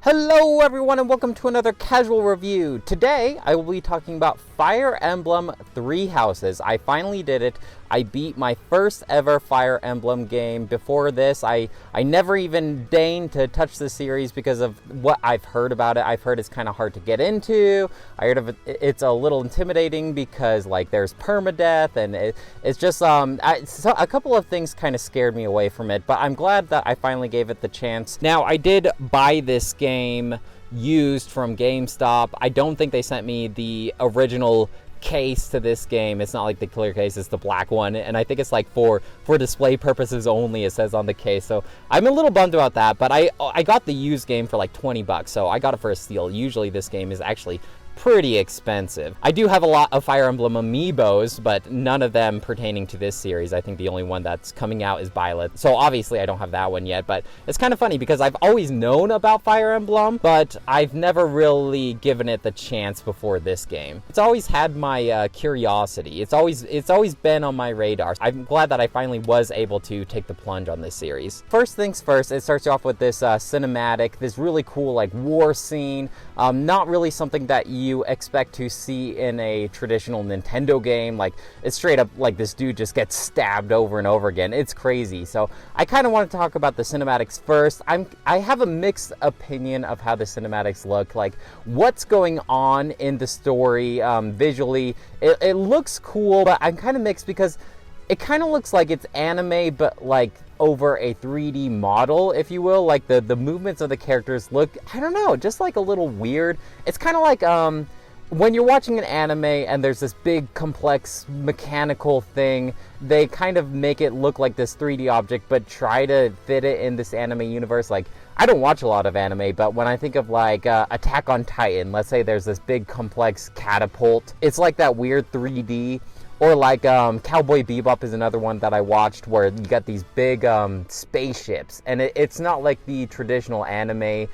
Hello everyone and welcome to another casual review. Today I will be talking about Fire Emblem Three Houses. I finally did it. I beat my first ever Fire Emblem game. Before this, I never even deigned to touch the series because of what I've heard about it. I've heard it's kind of hard to get into. I heard of it's a little intimidating because like there's permadeath and it's just so a couple of things kind of scared me away from it. But I'm glad that I finally gave it the chance. Now I did buy this game used from GameStop. I don't think they sent me the original case to this game. It's not like the clear case, it's the black one, and I think it's like for display purposes only, it says on the case. So I'm a little bummed about that, but I got the used game for like 20 bucks, so I got it for a steal. Usually this game is actually pretty expensive. I do have a lot of Fire Emblem amiibos, but none of them pertaining to this series. I think the only one that's coming out is Violet. So obviously I don't have that one yet, but it's kind of funny because I've always known about Fire Emblem, but I've never really given it the chance before this game. It's always had my curiosity. It's always been on my radar. I'm glad that I finally was able to take the plunge on this series. First things first, it starts off with this cinematic, this really cool like war scene. Not really something that you expect to see in a traditional Nintendo game. Like, it's straight up like this dude just gets stabbed over and over again. It's crazy. So I kind of want to talk about the cinematics first. I have a mixed opinion of how the cinematics look. Like, what's going on in the story visually. It looks cool, but I'm kind of mixed because it kind of looks like it's anime, but like over a 3D model, if you will. Like the movements of the characters look, I don't know, just like a little weird. It's kind of like when you're watching an anime and there's this big complex mechanical thing, they kind of make it look like this 3D object but try to fit it in this anime universe. Like, I don't watch a lot of anime, but when I think of like Attack on Titan, let's say there's this big complex catapult, it's like that weird 3D. Or like Cowboy Bebop is another one that I watched where you got these big spaceships, and it's not like the traditional anime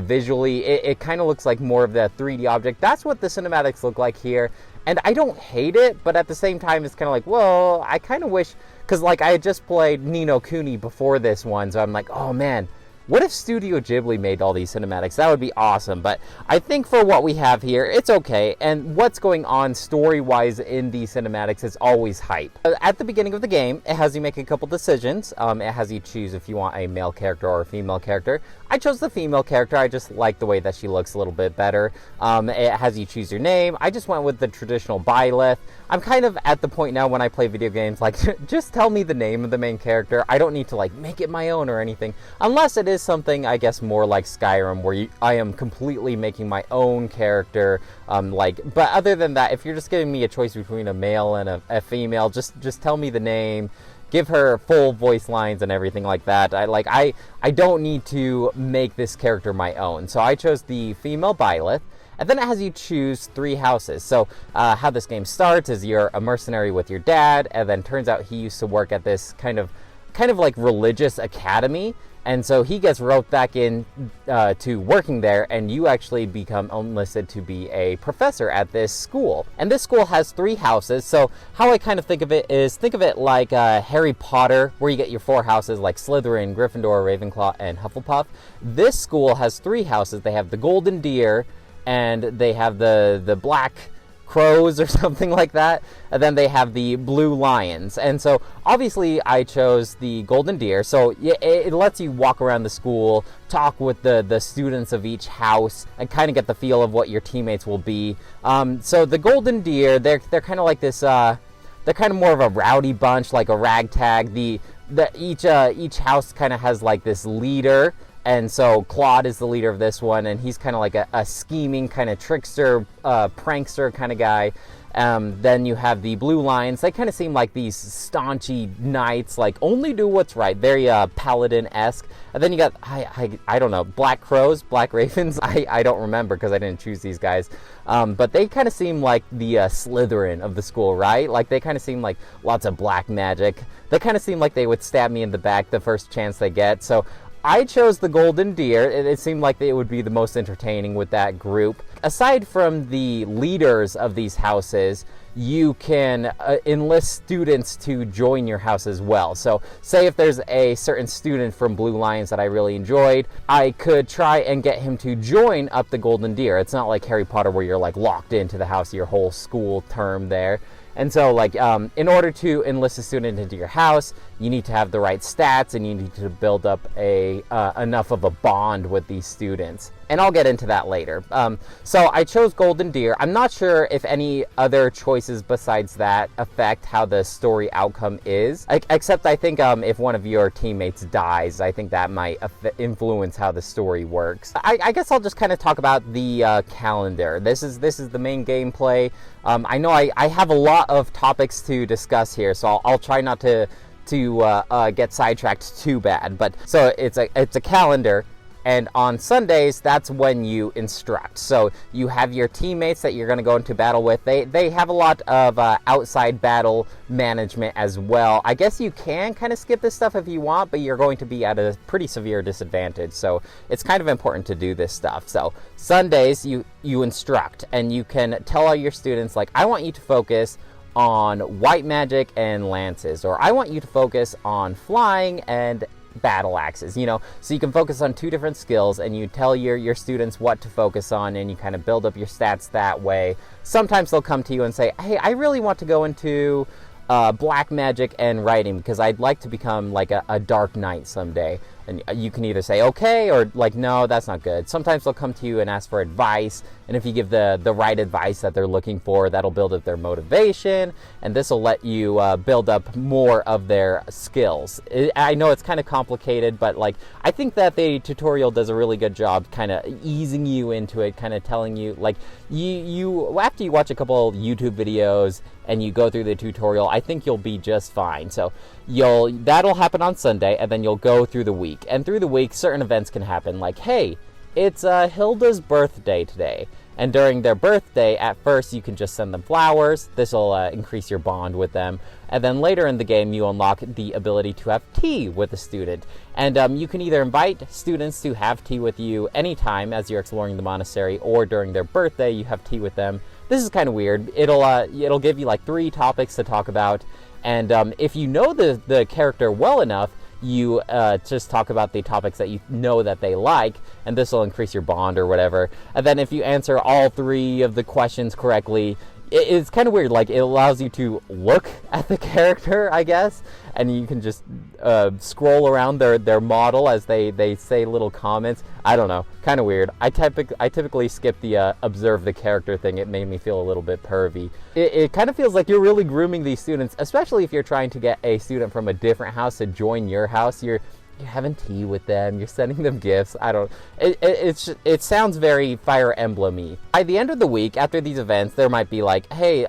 visually. It kind of looks like more of the 3D object. That's what the cinematics look like here, and I don't hate it, but at the same time it's kind of like, well, I kind of wish, because like I had just played Ni no Kuni before this one, so I'm like, oh man, what if Studio Ghibli made all these cinematics? That would be awesome. But I think for what we have here, it's okay. And what's going on story-wise in these cinematics is always hype. At the beginning of the game, it has you make a couple decisions. It has you choose if you want a male character or a female character. I chose the female character. I just like the way that she looks a little bit better. It has you choose your name. I just went with the traditional Byleth. I'm kind of at the point now when I play video games, like, just tell me the name of the main character. I don't need to, like, make it my own or anything. Unless it is something, I guess, more like Skyrim, where I am completely making my own character. But other than that, if you're just giving me a choice between a male and a female, just tell me the name. Give her full voice lines and everything like that. I don't need to make this character my own. So I chose the female Byleth. And then it has you choose 3 houses. So how this game starts is you're a mercenary with your dad, and then turns out he used to work at this kind of like religious academy. And so he gets roped back in to working there, and you actually become enlisted to be a professor at this school. And this school has 3 houses, so how I kind of think of it is, think of it like Harry Potter, where you get your 4 houses like Slytherin, Gryffindor, Ravenclaw, and Hufflepuff. This school has 3 houses. They have the Golden Deer, and they have the Black Crows or something like that, and then they have the Blue Lions. And so obviously I chose the Golden Deer, so it lets you walk around the school, talk with the students of each house, and kind of get the feel of what your teammates will be. So the Golden Deer, they're kind of like this, they're kind of more of a rowdy bunch, like a ragtag. Each house kind of has like this leader. And so Claude is the leader of this one, and he's kind of like a scheming kind of trickster, prankster kind of guy. Then you have the Blue Lions. They kind of seem like these staunchy knights, like only do what's right, very paladin-esque. And then you got, I don't know, Black Crows, Black Ravens. I don't remember because I didn't choose these guys. But they kind of seem like the Slytherin of the school, right? Like they kind of seem like lots of black magic. They kind of seem like they would stab me in the back the first chance they get. So I chose the Golden Deer. It seemed like it would be the most entertaining with that group. aside from the leaders of these houses, you can enlist students to join your house as well. So say if there's a certain student from Blue Lions that I really enjoyed, I could try and get him to join up the Golden Deer. It's not like Harry Potter where you're like locked into the house your whole school term there. And so like in order to enlist a student into your house, you need to have the right stats and you need to build up a enough of a bond with these students. And I'll get into that later. So I chose Golden Deer. I'm not sure if any other choices besides that affect how the story outcome is. Except I think if one of your teammates dies, I think that might influence how the story works. I guess I'll just kind of talk about the calendar. This is the main gameplay. I know I have a lot of topics to discuss here, so I'll try not to get sidetracked too bad. But so it's a calendar. And on Sundays, that's when you instruct. So you have your teammates that you're going to go into battle with. They have a lot of outside battle management as well. I guess you can kind of skip this stuff if you want, but you're going to be at a pretty severe disadvantage. So it's kind of important to do this stuff. So Sundays, you instruct, and you can tell all your students, like, I want you to focus on white magic and lances, or I want you to focus on flying and battle axes, so you can focus on two different skills, and you tell your students what to focus on, and you kind of build up your stats that way. Sometimes they'll come to you and say, hey, I really want to go into black magic and writing because I'd like to become like a dark knight someday. And you can either say okay or like, no, that's not good. Sometimes they'll come to you and ask for advice, and if you give the right advice that they're looking for, that'll build up their motivation, and this will let you build up more of their skills. I know it's kind of complicated, but like I think that the tutorial does a really good job kind of easing you into it, kind of telling you, like, you after you watch a couple YouTube videos and you go through the tutorial, I think you'll be just fine. So that'll happen on Sunday, and then you'll go through the week. And through the week, certain events can happen, like, hey, it's Hilda's birthday today. And during their birthday, at first, you can just send them flowers. This will increase your bond with them. And then later in the game, you unlock the ability to have tea with a student. And you can either invite students to have tea with you anytime as you're exploring the monastery, or during their birthday, you have tea with them. This is kind of weird. It'll give you like 3 topics to talk about. And if you know the character well enough, you just talk about the topics that you know that they like, and this will increase your bond or whatever. And then if you answer all 3 of the questions correctly, it's kind of weird. Like, it allows you to look at the character, I guess, and you can just scroll around their model as they say little comments. I don't know, kind of weird. I typically skip the observe the character thing. It made me feel a little bit pervy. It kind of feels like you're really grooming these students, especially if you're trying to get a student from a different house to join your house. You're having tea with them, you're sending them gifts. It sounds very Fire Emblem-y. By the end of the week, after these events, there might be like, hey,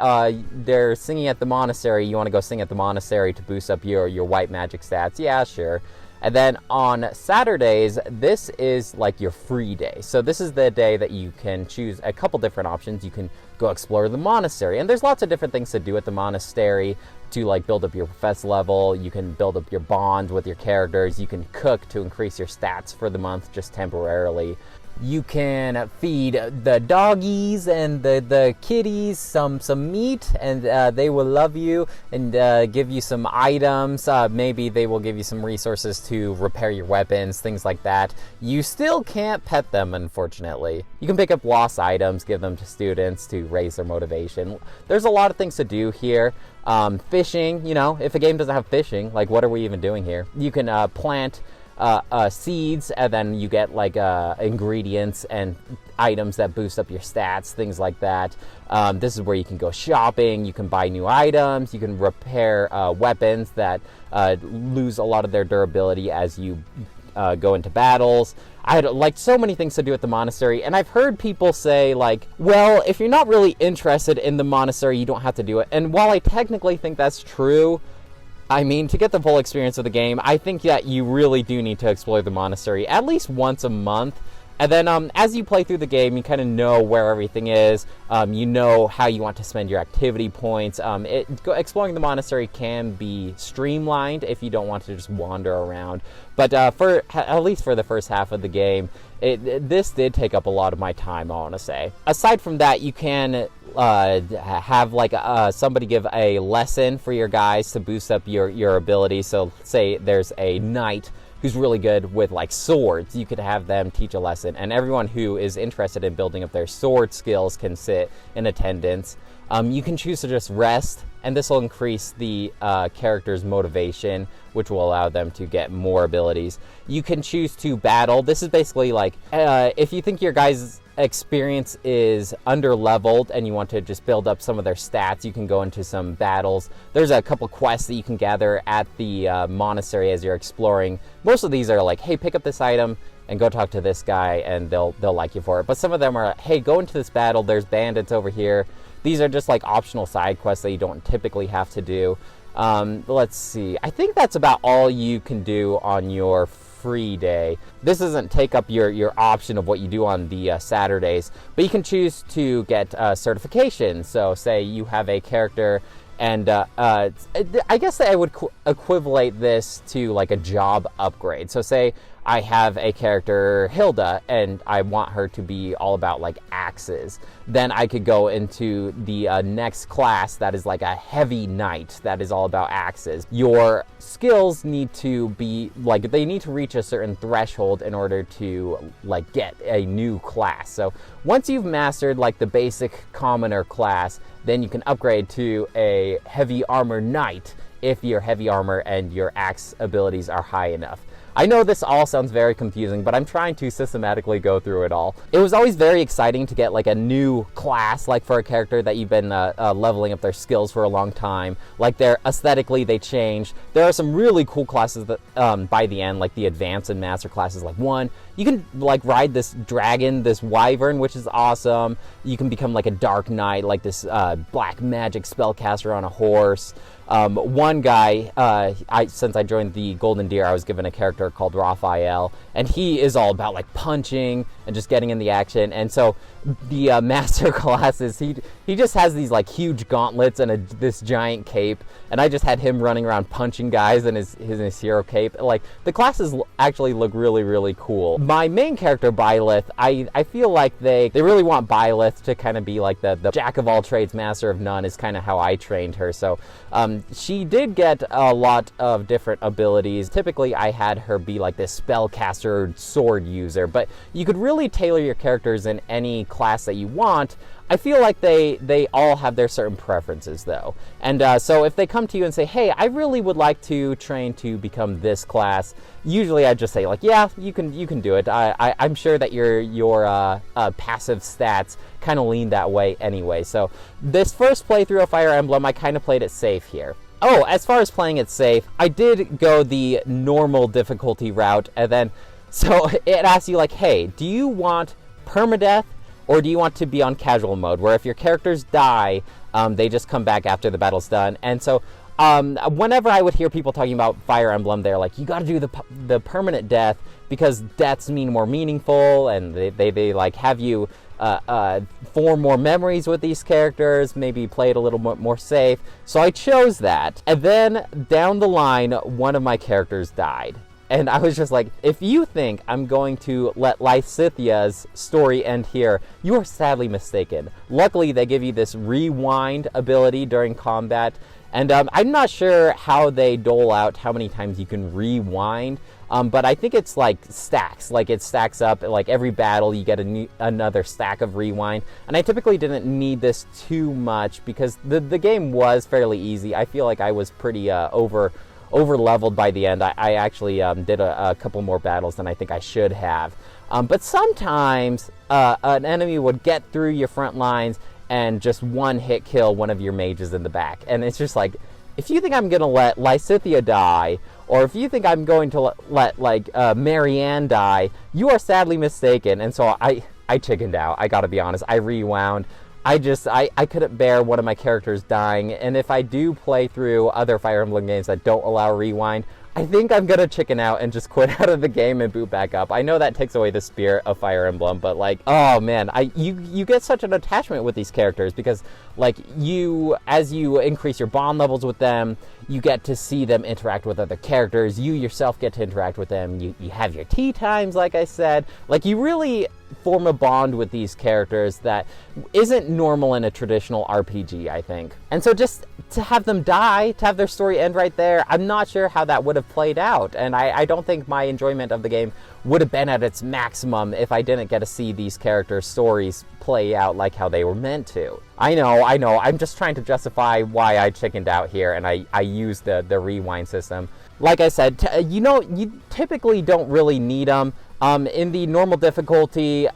they're singing at the monastery, you want to go sing at the monastery to boost up your white magic stats? Yeah, sure. And then on Saturdays, this is like your free day. So this is the day that you can choose a couple different options. You can go explore the monastery, and there's lots of different things to do at the monastery to like build up your profess level. You can build up your bond with your characters. You can cook to increase your stats for the month just temporarily. You can feed the doggies and the kitties some meat, and they will love you and give you some items. Maybe they will give you some resources to repair your weapons, things like that. You still can't pet them, unfortunately. You can pick up lost items, give them to students to raise their motivation. There's a lot of things to do here. Fishing, if a game doesn't have fishing, like, what are we even doing here? You can plant seeds, and then you get like ingredients and items that boost up your stats, things like that. This is where you can go shopping, you can buy new items, you can repair weapons that lose a lot of their durability as you go into battles. I had like so many things to do at the monastery, and I've heard people say like, well, if you're not really interested in the monastery, you don't have to do it. And while I technically think that's true, I mean, to get the full experience of the game, I think that you really do need to explore the monastery at least once a month. And then as you play through the game, you kind of know where everything is. You know how you want to spend your activity points. Exploring the monastery can be streamlined if you don't want to just wander around. But at least for the first half of the game, this did take up a lot of my time, I want to say. Aside from that, you can have like somebody give a lesson for your guys to boost up your ability. So say there's a knight who's really good with like swords, you could have them teach a lesson, and everyone who is interested in building up their sword skills can sit in attendance. You can choose to just rest, and this will increase the character's motivation, which will allow them to get more abilities. You can choose to battle. This is basically like if you think your guys' experience is under-leveled and you want to just build up some of their stats, you can go into some battles. There's a couple quests that you can gather at the monastery as you're exploring. Most of these are like, hey, pick up this item and go talk to this guy, and they'll like you for it. But some of them are, hey, go into this battle, there's bandits over here. These are just like optional side quests that you don't typically have to do. Let's see. I think that's about all you can do on your free day. This doesn't take up your option of what you do on the Saturdays, but you can choose to get certification. So say you have a character, and I guess I would equivalent this to like a job upgrade. So say I have a character, Hilda, and I want her to be all about like axes. Then I could go into the next class that is like a heavy knight that is all about axes. Your skills need to be like, they need to reach a certain threshold in order to like get a new class. So once you've mastered like the basic commoner class, then you can upgrade to a heavy armor knight if your heavy armor and your axe abilities are high enough. I know this all sounds very confusing, but I'm trying to systematically go through it all. It was always very exciting to get like a new class, like for a character that you've been leveling up their skills for a long time. Like aesthetically they changed. There are some really cool classes that by the end, like the advanced and master classes. Like one, you can like ride this dragon, this wyvern, which is awesome. You can become like a dark knight, like this black magic spellcaster on a horse. One guy, since I joined the Golden Deer, I was given a character called Raphael, and he is all about like punching and just getting in the action. And so the master classes, he just has these like huge gauntlets and this giant cape, and I just had him running around punching guys in his hero cape. Like the classes actually look really, really cool. My main character, Byleth, I feel like they really want Byleth to kind of be like the jack of all trades, master of none, is kind of how I trained her. So she did get a lot of different abilities. Typically I had her be like this spellcaster sword user, but you could really tailor your characters in any class that you want. I feel like they all have their certain preferences though. And so if they come to you and say, hey, I really would like to train to become this class, usually I just say like, yeah, you can do it. I'm sure that your passive stats kind of lean that way anyway. So this first playthrough of Fire Emblem, I kind of played it safe here. Oh, as far as playing it safe, I did go the normal difficulty route, and then so it asks you like, hey, do you want permadeath, or do you want to be on casual mode, where if your characters die, they just come back after the battle's done? And so whenever I would hear people talking about Fire Emblem, they're like, you got to do the permanent death because deaths mean more meaningful, and they like have you form more memories with these characters, maybe play it a little more safe. So I chose that. And then down the line, one of my characters died. And I was just like, if you think I'm going to let Lysithia's story end here, you are sadly mistaken. Luckily, they give you this rewind ability during combat. And I'm not sure how they dole out how many times you can rewind. But I think it's like stacks, like it stacks up, like every battle you get another stack of rewind. And I typically didn't need this too much because the game was fairly easy. I feel like I was pretty over leveled by the end. I actually did a couple more battles than I think I should have. But sometimes an enemy would get through your front lines and just one hit kill one of your mages in the back. And it's just like, if you think I'm going to let Lysithia die, or if you think I'm going to let like Marianne die, you are sadly mistaken. And so I chickened out. I gotta be honest. I rewound. I couldn't bear one of my characters dying, and if I do play through other Fire Emblem games that don't allow rewind, I think I'm gonna chicken out and just quit out of the game and boot back up. I know that takes away the spirit of Fire Emblem, but like, oh man, you get such an attachment with these characters because like as you increase your bond levels with them, you get to see them interact with other characters. You yourself get to interact with them. You have your tea times, like I said. Like, you really form a bond with these characters that isn't normal in a traditional RPG, I think. And so just to have them die, to have their story end right there, I'm not sure how that would have played out. And I don't think my enjoyment of the game would have been at its maximum if I didn't get to see these characters' stories play out like how they were meant to. I know, I'm just trying to justify why I chickened out here, and I used the rewind system. Like I said, you typically don't really need them. In the normal difficulty,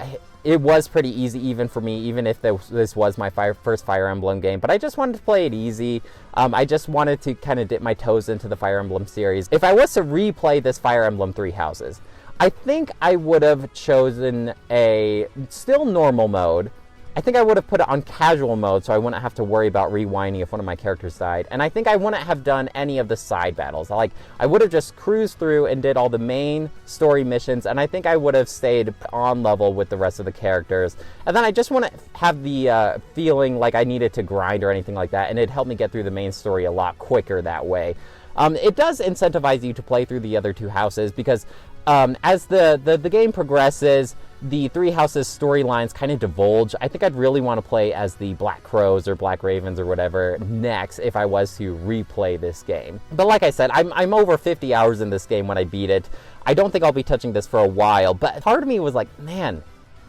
it was pretty easy even for me, even if this was my first Fire Emblem game, but I just wanted to play it easy. I just wanted to kind of dip my toes into the Fire Emblem series. If I was to replay this Fire Emblem Three Houses, I think I would have chosen a still normal mode. I think I would have put it on casual mode so I wouldn't have to worry about rewinding if one of my characters died. And I think I wouldn't have done any of the side battles. I would have just cruised through and did all the main story missions, and I think I would have stayed on level with the rest of the characters. And then I just want to have the feeling like I needed to grind or anything like that, and it helped me get through the main story a lot quicker that way. It does incentivize you to play through the other two houses because as the game progresses, the Three Houses storylines kind of divulge. I think I'd really want to play as the Black Crows or Black Ravens or whatever next if I was to replay this game. But like I said, I'm over 50 hours in this game when I beat it. I don't think I'll be touching this for a while, but part of me was like, man,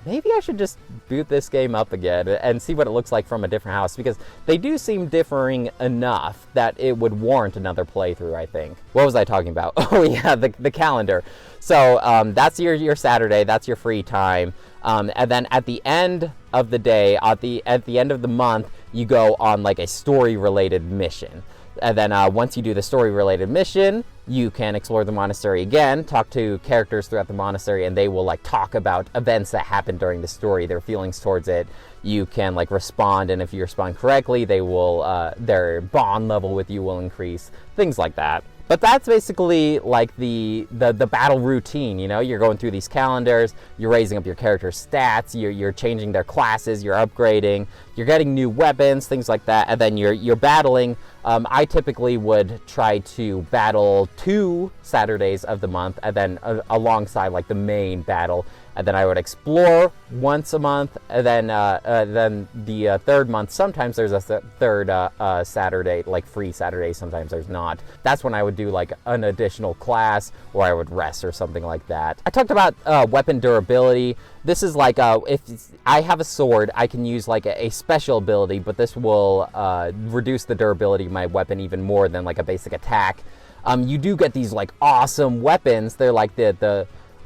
maybe I should just boot this game up again and see what it looks like from a different house, because they do seem differing enough that it would warrant another playthrough, I think. What was I talking about? Oh yeah, the calendar. So that's your Saturday, that's your free time. And then at the end of the day, at the end of the month, you go on like a story-related mission. And then once you do the story-related mission, you can explore the monastery again, talk to characters throughout the monastery, and they will like talk about events that happened during the story, their feelings towards it. You can like respond, and if you respond correctly, they will their bond level with you will increase, things like that. But that's basically like the battle routine, you know? You're going through these calendars, you're raising up your character's stats, you're changing their classes, you're upgrading, you're getting new weapons, things like that, and then you're battling. I typically would try to battle 2 Saturdays of the month, and then alongside like the main battle. And then I would explore once a month, and then the third month, sometimes there's a third Saturday, like free Saturday, sometimes there's not. That's when I would do like an additional class, or I would rest or something like that. I talked about weapon durability. This is like, if I have a sword, I can use like a special ability, but this will reduce the durability of my weapon even more than like a basic attack. You do get these like awesome weapons. They're like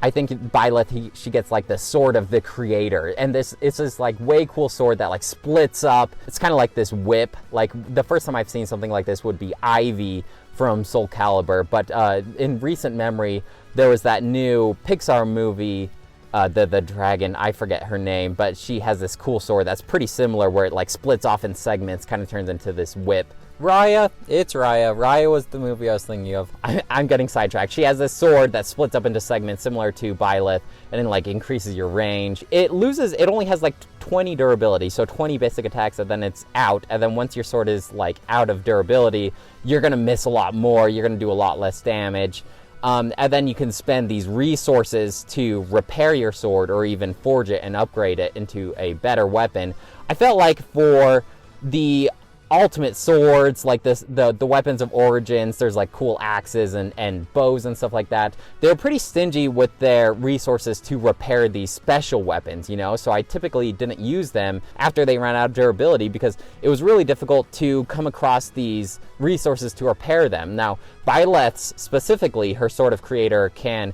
I think Byleth, she gets like the sword of the creator, and it's this like way cool sword that like splits up. It's kind of like this whip. Like the first time I've seen something like this would be Ivy from Soul Calibur, but in recent memory there was that new Pixar movie, the dragon, I forget her name, but she has this cool sword that's pretty similar, where it like splits off in segments, kind of turns into this whip. Raya, it's Raya. Raya was the movie I was thinking of. I'm getting sidetracked. She has this sword that splits up into segments similar to Byleth, and then like increases your range. It only has like 20 durability, so 20 basic attacks, and then it's out. And then once your sword is like out of durability, you're gonna miss a lot more. You're gonna do a lot less damage. And then you can spend these resources to repair your sword, or even forge it and upgrade it into a better weapon. I felt like for the ultimate swords, like the weapons of origins, there's like cool axes and bows and stuff like that. They're pretty stingy with their resources to repair these special weapons, you know? So I typically didn't use them after they ran out of durability, because it was really difficult to come across these resources to repair them. Now, Byleth's specifically, her Sword of Creator can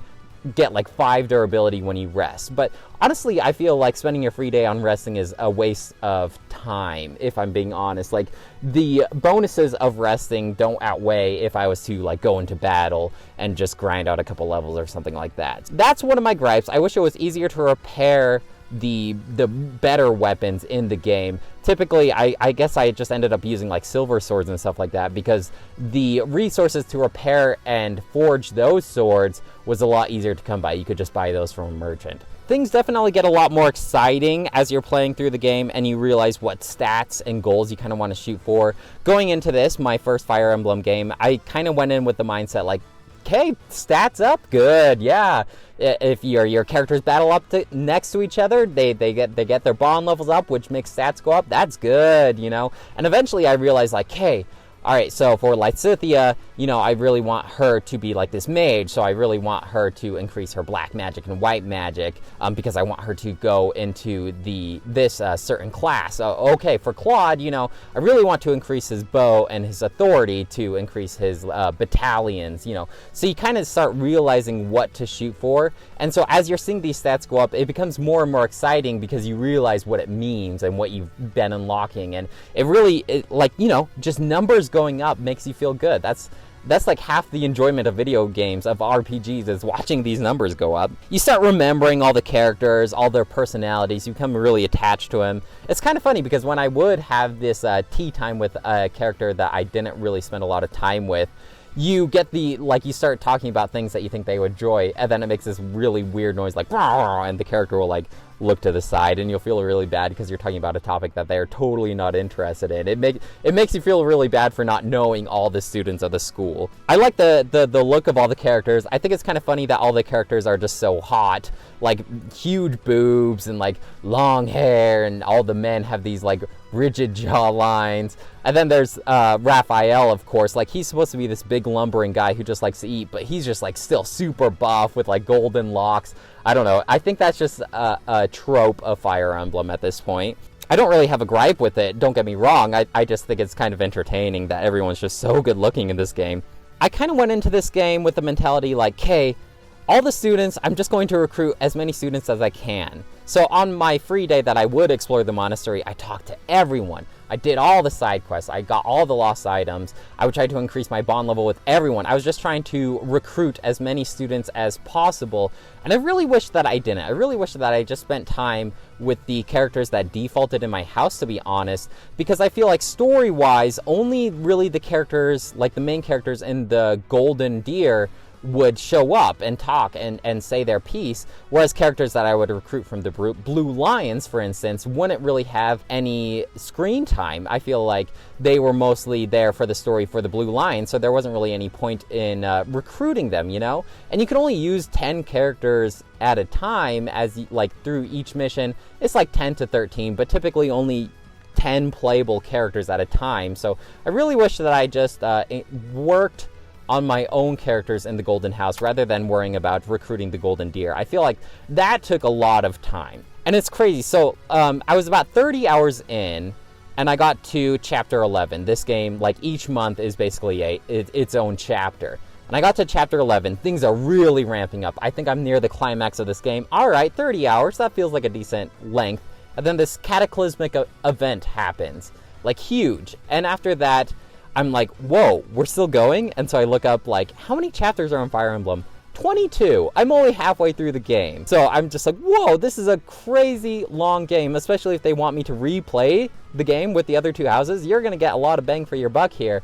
get like 5 durability when you rest, but honestly I feel like spending your free day on resting is a waste of time, if I'm being honest. Like, the bonuses of resting don't outweigh if I was to like go into battle and just grind out a couple levels or something like that. That's one of my gripes. I wish it was easier to repair the better weapons in the game. Typically, I guess I just ended up using like silver swords and stuff like that because the resources to repair and forge those swords was a lot easier to come by. You could just buy those from a merchant. Things definitely get a lot more exciting as you're playing through the game and you realize what stats and goals you kind of want to shoot for. Going into this, my first Fire Emblem game, I kind of went in with the mindset like, okay, stats up, good, yeah. If your characters battle up next to each other, they get their bond levels up, which makes stats go up. That's good, you know. And eventually, I realized like, hey, all right, so for Lysithea, you know, I really want her to be like this mage, so I really want her to increase her black magic and white magic because I want her to go into this certain class. Okay, for Claude, you know, I really want to increase his bow and his authority to increase his battalions, you know. So you kind of start realizing what to shoot for, and so as you're seeing these stats go up, it becomes more and more exciting because you realize what it means and what you've been unlocking, and it really, like, you know, just numbers going up makes you feel good. That's like half the enjoyment of video games, of RPGs, is watching these numbers go up. You start remembering all the characters, all their personalities, you become really attached to them. It's kind of funny because when I would have this tea time with a character that I didn't really spend a lot of time with, you get you start talking about things that you think they would enjoy, and then it makes this really weird noise like, and the character will like look to the side, and you'll feel really bad because you're talking about a topic that they're totally not interested in. It makes you feel really bad for not knowing all the students of the school. I like the look of all the characters. I think it's kind of funny that all the characters are just so hot, like huge boobs and like long hair, and all the men have these like rigid jaw lines. And then there's Raphael, of course. Like, he's supposed to be this big lumbering guy who just likes to eat, but he's just like still super buff with like golden locks. I don't know. I think that's just a trope of Fire Emblem at this point. I don't really have a gripe with it, don't get me wrong. I just think it's kind of entertaining that everyone's just so good looking in this game. I kind of went into this game with the mentality like, hey, all the students, I'm just going to recruit as many students as I can. So on my free day that I would explore the monastery, I talked to everyone. I did all the side quests. I got all the lost items. I would try to increase my bond level with everyone. I was just trying to recruit as many students as possible. And I really wish that I didn't. I really wish that I just spent time with the characters that defaulted in my house, to be honest, because I feel like story-wise, only really the characters, like the main characters in the Golden Deer, would show up and talk and say their piece, whereas characters that I would recruit from the Blue Lions, for instance, wouldn't really have any screen time. I feel like they were mostly there for the story for the Blue Lions, so there wasn't really any point in recruiting them, you know? And you can only use 10 characters at a time, as like through each mission. It's like 10 to 13, but typically only 10 playable characters at a time. So I really wish that I just worked on my own characters in the Golden House rather than worrying about recruiting the Golden Deer. I feel like that took a lot of time. And it's crazy. So I was about 30 hours in, and I got to chapter 11. This game, like each month, is basically its own chapter. And I got to chapter 11. Things are really ramping up. I think I'm near the climax of this game. All right, 30 hours. That feels like a decent length. And then this cataclysmic event happens. Like, huge. And after that, I'm like, whoa, we're still going? And so I look up, like, how many chapters are in Fire Emblem? 22. I'm only halfway through the game. So I'm just like, whoa, this is a crazy long game, especially if they want me to replay the game with the other two houses. You're going to get a lot of bang for your buck here.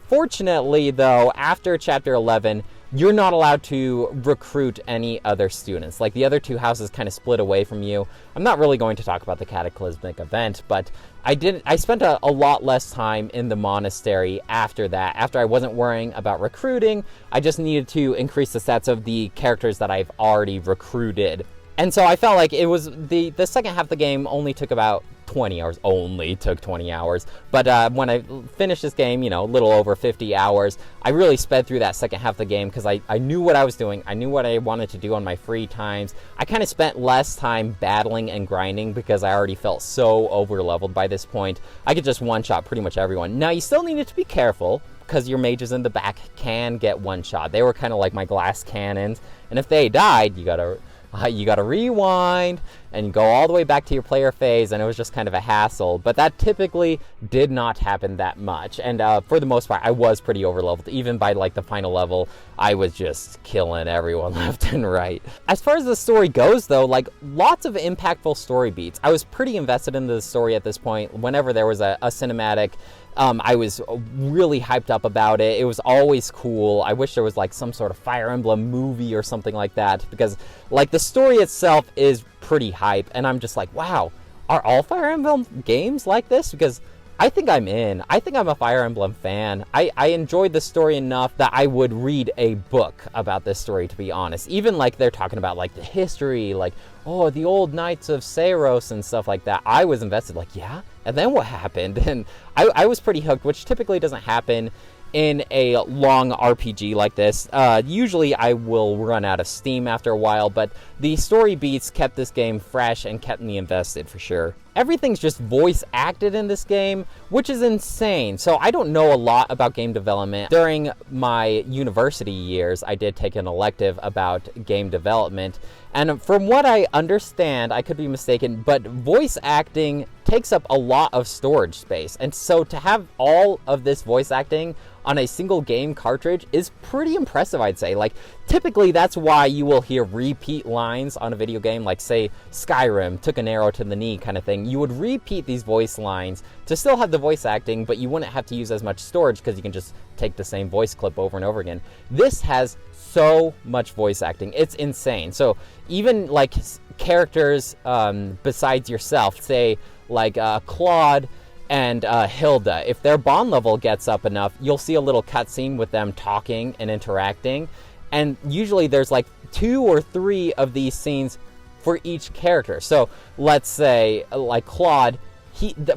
Fortunately, though, after chapter 11, you're not allowed to recruit any other students. Like, the other two houses kind of split away from you. I'm not really going to talk about the cataclysmic event, but I spent a lot less time in the monastery after that. After I wasn't worrying about recruiting, I just needed to increase the stats of the characters that I've already recruited. And so I felt like it was the second half of the game only took about 20 hours. Only took 20 hours. But when I finished this game, you know, a little over 50 hours, I really sped through that second half of the game because I knew what I was doing. I knew what I wanted to do on my free times. I kind of spent less time battling and grinding because I already felt so over-leveled by this point. I could just one-shot pretty much everyone. Now, you still needed to be careful because your mages in the back can get one-shot. They were kind of like my glass cannons. And if they died, you gotta rewind and go all the way back to your player phase, and it was just kind of a hassle. But that typically did not happen that much, and for the most part, I was pretty overleveled. Even by like the final level, I was just killing everyone left and right. As far as the story goes, though, like lots of impactful story beats. I was pretty invested in the story at this point. Whenever there was a cinematic, I was really hyped up about it. It was always cool. I wish there was like some sort of Fire Emblem movie or something like that, because like the story itself is pretty hype, and I'm just like, wow, are all Fire Emblem games like this? Because I think I'm in. I think I'm a Fire Emblem fan. I enjoyed the story enough that I would read a book about this story, to be honest. Even like they're talking about like the history, like, oh, the old Knights of Seiros and stuff like that. I was invested, like, yeah? And then what happened? And I was pretty hooked, which typically doesn't happen in a long RPG like this. Usually I will run out of steam after a while, but the story beats kept this game fresh and kept me invested for sure. Everything's just voice acted in this game, which is insane. So I don't know a lot about game development. During my university years, I did take an elective about game development, and from what I understand, I could be mistaken, but voice acting takes up a lot of storage space. And so to have all of this voice acting on a single game cartridge is pretty impressive, I'd say. Like, typically that's why you will hear repeat lines on a video game, like say Skyrim, took an arrow to the knee kind of thing. You would repeat these voice lines to still have the voice acting, but you wouldn't have to use as much storage because you can just take the same voice clip over and over again. This has so much voice acting. It's insane. So even like characters besides yourself, say like Claude and Hilda, if their bond level gets up enough, you'll see a little cutscene with them talking and interacting. And usually there's like 2 or 3 of these scenes for each character. So let's say like Claude,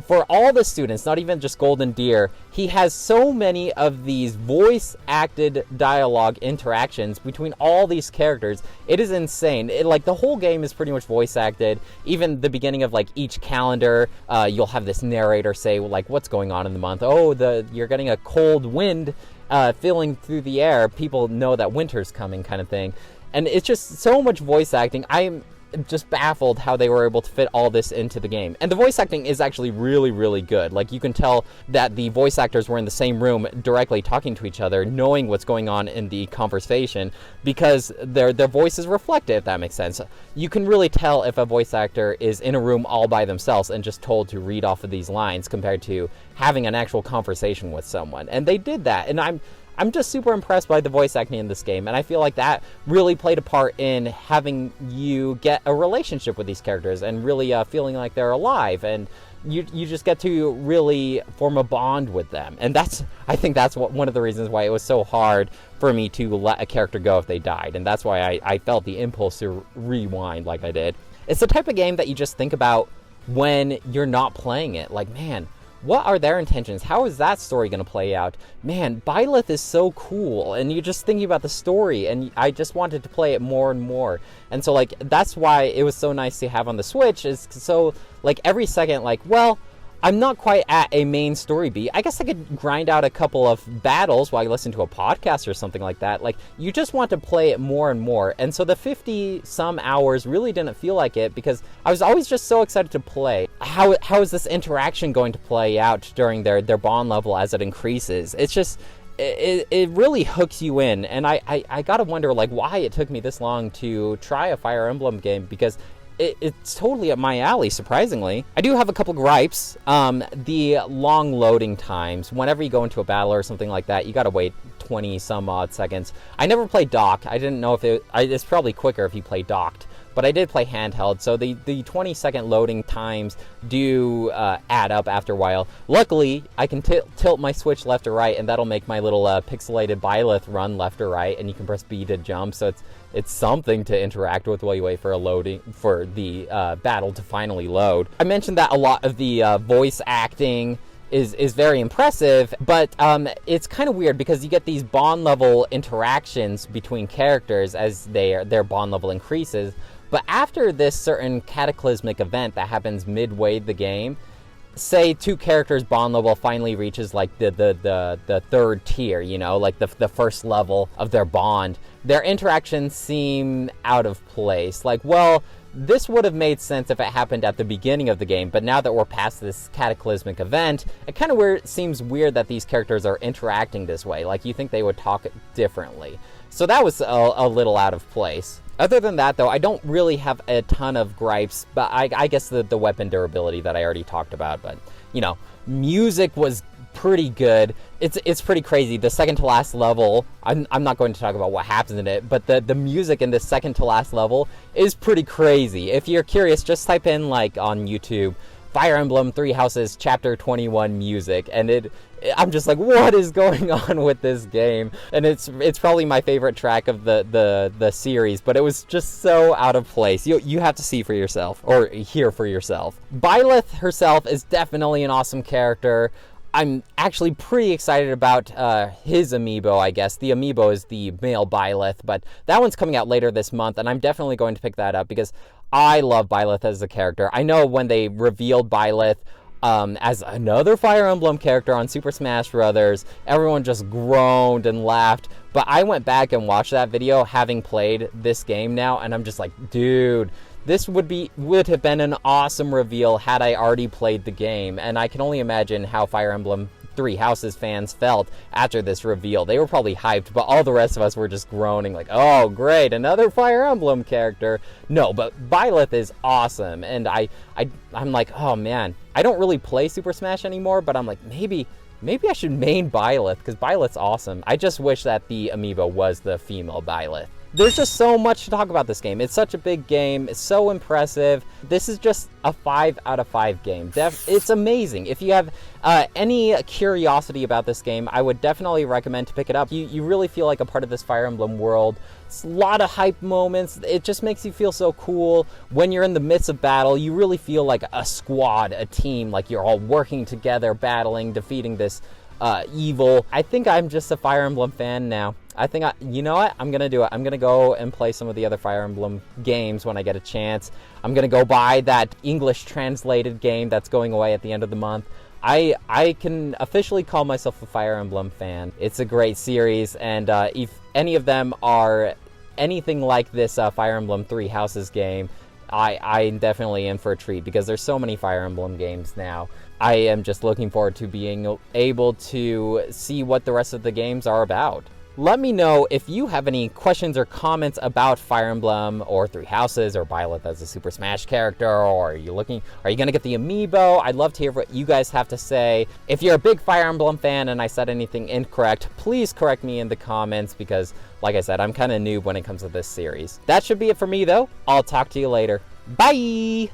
for all the students, not even just Golden Deer, he has so many of these voice acted dialogue interactions between all these characters. It is insane. Like the whole game is pretty much voice acted. Even the beginning of like each calendar, you'll have this narrator say like what's going on in the month. Oh, you're getting a cold wind filling through the air. People know that winter's coming, kind of thing. And it's just so much voice acting. I'm just baffled how they were able to fit all this into the game. And the voice acting is actually really, really good. Like, you can tell that the voice actors were in the same room directly talking to each other, knowing what's going on in the conversation, because their voices reflect it, if that makes sense. You can really tell if a voice actor is in a room all by themselves and just told to read off of these lines compared to having an actual conversation with someone. And they did that, and I'm just super impressed by the voice acting in this game, and I feel like that really played a part in having you get a relationship with these characters and really feeling like they're alive, and you just get to really form a bond with them. And I think that's one of the reasons why it was so hard for me to let a character go if they died, and that's why I felt the impulse to rewind like I did. It's the type of game that you just think about when you're not playing it. Like, man, what are their intentions? How is that story going to play out? Man, Byleth is so cool, and you're just thinking about the story, and I just wanted to play it more and more. And so, like, that's why it was so nice to have on the Switch, is so, like, every second, like, well, I'm not quite at a main story beat. I guess I could grind out a couple of battles while I listen to a podcast or something like that. Like, you just want to play it more and more. And so the 50-some hours really didn't feel like it, because I was always just so excited to play. How is this interaction going to play out during their bond level as it increases? It's just, it really hooks you in. And I gotta wonder, like, why it took me this long to try a Fire Emblem game, because it's totally up my alley, surprisingly. I do have a couple gripes. The long loading times. Whenever you go into a battle or something like that, you gotta wait 20 some odd seconds. I never played dock. I didn't know if it's probably quicker if you play docked, but I did play handheld, so the 20-second loading times do add up after a while. Luckily, I can tilt my Switch left or right, and that'll make my little pixelated Byleth run left or right, and you can press B to jump, so it's something to interact with while you wait for the battle to finally load. I mentioned that a lot of the voice acting is very impressive, but it's kind of weird because you get these bond level interactions between characters as their bond level increases. But after this certain cataclysmic event that happens midway the game, say 2 characters' bond level finally reaches like the third tier, you know, like the first level of their bond, their interactions seem out of place. Like, well, This would have made sense if it happened at the beginning of the game, but now that we're past this cataclysmic event, it kind of seems weird that these characters are interacting this way. Like, you think they would talk differently. So that was a little out of place. Other than that, though, I don't really have a ton of gripes, but I guess the weapon durability that I already talked about. But, you know, music was pretty good. It's pretty crazy. The second to last level, I'm not going to talk about what happens in it, but the music in the second to last level is pretty crazy. If you're curious, just type in, like, on YouTube, Fire Emblem Three Houses Chapter 21 music, and I'm just like, what is going on with this game? And it's probably my favorite track of the series, but it was just so out of place. You have to see for yourself, or hear for yourself. Byleth herself is definitely an awesome character. I'm actually pretty excited about his amiibo, I guess. The amiibo is the male Byleth, but that one's coming out later this month, and I'm definitely going to pick that up because I love Byleth as a character. I know when they revealed Byleth as another Fire Emblem character on Super Smash Bros., everyone just groaned and laughed. But I went back and watched that video having played this game now, and I'm just like, dude, this would have been an awesome reveal had I already played the game. And I can only imagine how Fire Emblem Three Houses fans felt after this reveal. They were probably hyped, but all the rest of us were just groaning like, oh great, another Fire Emblem character. No, but Byleth is awesome, and I'm like, oh man, I don't really play Super Smash anymore, but I'm like, maybe I should main Byleth, because Byleth's awesome. I just wish that the amiibo was the female Byleth. There's just so much to talk about this game. It's such a big game. It's so impressive. This is just a 5 out of 5 game. It's amazing. If you have any curiosity about this game, I would definitely recommend to pick it up. You really feel like a part of this Fire Emblem world. It's a lot of hype moments. It just makes you feel so cool. When you're in the midst of battle, you really feel like a squad, a team, like you're all working together, battling, defeating this evil. I think I'm just a Fire Emblem fan now. You know what? I'm going to do it. I'm going to go and play some of the other Fire Emblem games when I get a chance. I'm going to go buy that English translated game that's going away at the end of the month. I can officially call myself a Fire Emblem fan. It's a great series, and if any of them are anything like this Fire Emblem Three Houses game, I'm definitely in for a treat, because there's so many Fire Emblem games now. I am just looking forward to being able to see what the rest of the games are about. Let me know if you have any questions or comments about Fire Emblem or Three Houses or Byleth as a Super Smash character, or are you going to get the amiibo? I'd love to hear what you guys have to say. If you're a big Fire Emblem fan and I said anything incorrect, please correct me in the comments, because like I said, I'm kind of noob when it comes to this series. That should be it for me though. I'll talk to you later. Bye!